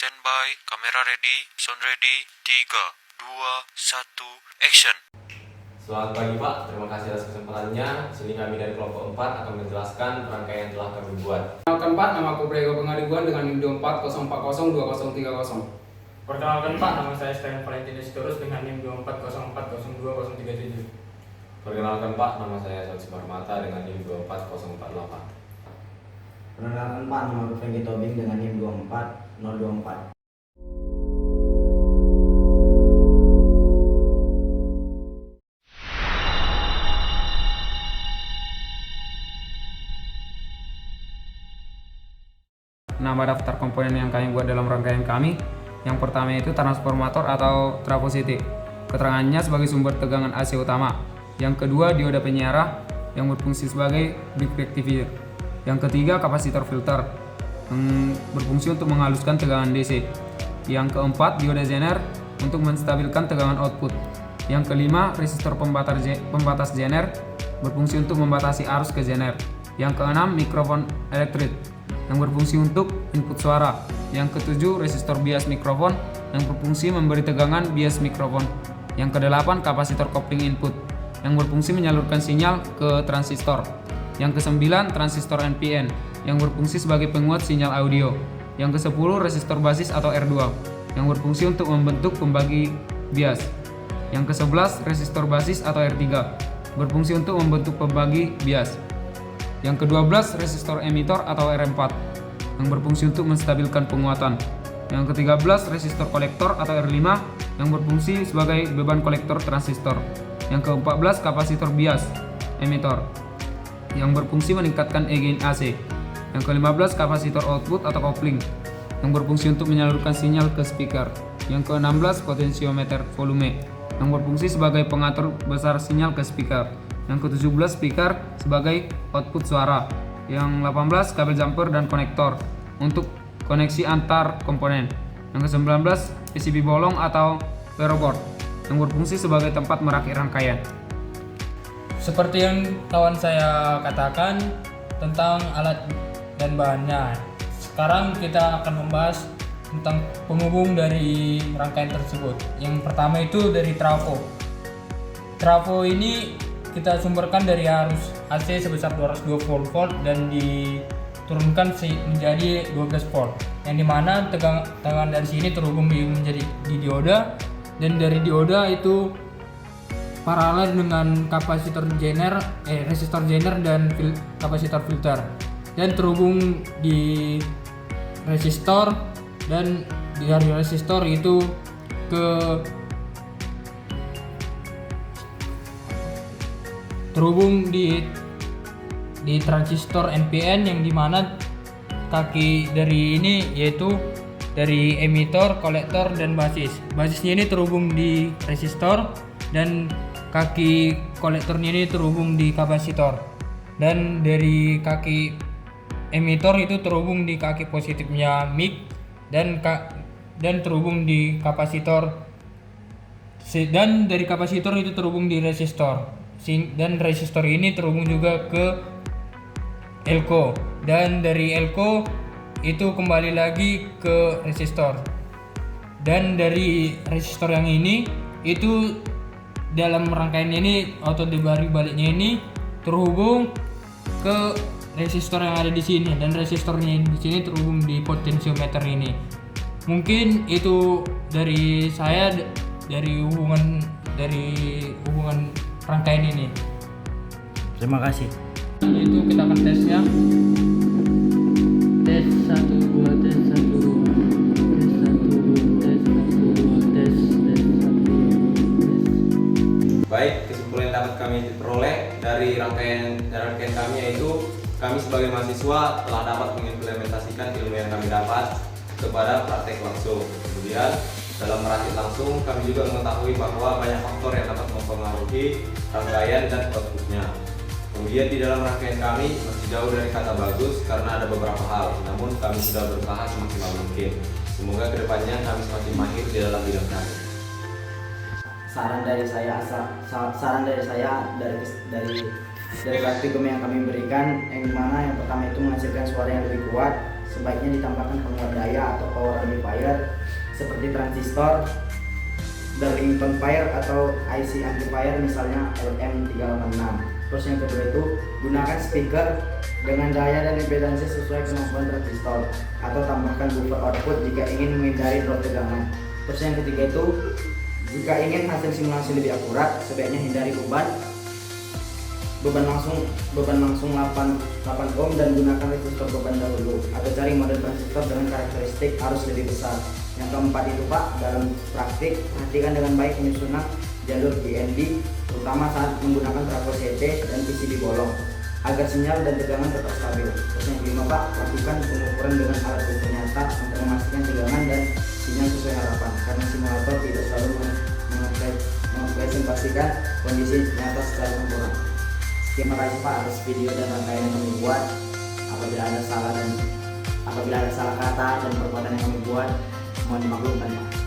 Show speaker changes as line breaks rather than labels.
Standby, kamera ready, sound ready, 3, 2, 1, action.
Selamat pagi Pak, terima kasih atas kesempatannya. Sini kami dari kelompok 4 akan menjelaskan rangkaian yang telah kami buat.
Perkenalkan Pak, nama aku Prego Pengaduan dengan NIM 2404020030.
Perkenalkan Pak, nama saya Steven Valentinus Turus dengan NIM 2404020037.
Perkenalkan Pak, nama saya Saud Sumarmata dengan NIM 24048.
Perkenalkan Pak, nama aku Franky Tobing dengan NIM 24024.
Nama daftar komponen yang kami buat dalam rangkaian kami. Yang pertama itu transformator atau trafo CT. Keterangannya sebagai sumber tegangan AC utama. Yang kedua dioda penyiarah yang berfungsi sebagai big rectifier. Yang ketiga kapasitor filter yang berfungsi untuk menghaluskan tegangan DC. Yang keempat dioda zener untuk menstabilkan tegangan output. Yang kelima resistor pembatas zener berfungsi untuk membatasi arus ke zener. Yang keenam mikrofon elektrik yang berfungsi untuk input suara. Yang ketujuh resistor bias mikrofon yang berfungsi memberi tegangan bias mikrofon. Yang kedelapan kapasitor kopling input yang berfungsi menyalurkan sinyal ke transistor. Yang kesembilan transistor NPN yang berfungsi sebagai penguat sinyal audio. Yang kesepuluh resistor basis atau R2 yang berfungsi untuk membentuk pembagi bias. Yang kesebelas resistor basis atau R3 berfungsi untuk membentuk pembagi bias. Yang ke-12 resistor emitor atau R4 yang berfungsi untuk menstabilkan penguatan. Yang ke-13 resistor kolektor atau R5 yang berfungsi sebagai beban kolektor transistor. Yang ke-14 kapasitor bias emitor yang berfungsi meningkatkan gain AC. Yang ke-15 kapasitor output atau kopling yang berfungsi untuk menyalurkan sinyal ke speaker. Yang ke-16 potensiometer volume yang berfungsi sebagai pengatur besar sinyal ke speaker. Yang ke-17 speaker sebagai output suara. Yang 18 kabel jumper dan konektor untuk koneksi antar komponen. Yang ke-19 PCB bolong atau Veroboard yang berfungsi sebagai tempat merakit rangkaian.
Seperti yang kawan saya katakan tentang alat dan bahannya. Sekarang kita akan membahas tentang penghubung dari rangkaian tersebut. Yang pertama itu dari trafo. Trafo ini kita sumberkan dari arus AC sebesar 220 volt dan diturunkan menjadi 12 volt. Yang dimana tegangan dari sini terhubung menjadi di dioda, dan dari dioda itu paralel dengan kapasitor zener, resistor zener dan kapasitor filter, dan terhubung di resistor, dan dari resistor itu ke terhubung di transistor NPN yang dimana kaki dari ini yaitu dari emitor, kolektor, dan basis. Basisnya ini terhubung di resistor dan kaki kolektornya ini terhubung di kapasitor. Dan dari kaki emitor itu terhubung di kaki positifnya mic dan terhubung di kapasitor, dan dari kapasitor itu terhubung di resistor. Dan resistor ini terhubung juga ke elko, dan dari elko itu kembali lagi ke resistor, dan dari resistor yang ini itu dalam rangkaian ini atau di baliknya ini terhubung ke resistor yang ada di sini, dan resistornya di sini terhubung di potensiometer ini. Mungkin itu dari saya dari hubungan rangkaian ini.
Terima kasih.
Itu kita akan tesnya. Tes 1 2 tes 1 tes 1 tes 1 tes 1 tes.
Baik, kesimpulan yang dapat kami peroleh dari rangkaian kami yaitu kami sebagai mahasiswa telah dapat mengimplementasikan ilmu yang kami dapat kepada praktek langsung. Kemudian dalam merakit langsung kami juga mengetahui bahwa banyak faktor yang dapat mempengaruhi rangkaian dan outputnya. Kemudian di dalam rangkaian kami masih jauh dari kata bagus karena ada beberapa hal, namun kami sudah berusaha semaksimal mungkin. Semoga kedepannya kami semakin mahir di dalam bidang kami.
Saran dari saya dari praktikum yang kami berikan, yang dimana yang pertama itu menghasilkan suara yang lebih kuat, sebaiknya ditambahkan penguat daya atau power amplifier seperti transistor, Darlington Fire atau IC amplifier misalnya LM386. Terus yang kedua itu gunakan speaker dengan daya dan impedansi sesuai kemampuan transistor atau tambahkan buffer output jika ingin menghindari drop tegangan. Terus yang ketiga itu jika ingin hasil simulasi lebih akurat sebaiknya hindari beban langsung 8 ohm dan gunakan resistor beban dahulu atau cari model transistor dengan karakteristik arus lebih besar. Yang keempat itu Pak, dalam praktik perhatikan dengan baik penyusunan jalur GND terutama saat menggunakan trafo CT dan PCB bolong agar sinyal dan tegangan tetap stabil. Terus yang kelima Pak, lakukan pengukuran dengan alat ukur nyata untuk memastikan tegangan dan sinyal sesuai harapan karena simulator tidak selalu mempresentasikan kondisi nyata secara sempurna. Terima kasih Pak atas video dan rangkaian yang kami buat. Apabila ada salah kata dan perbuatan yang kami buat, mohon dimaklumkan Pak.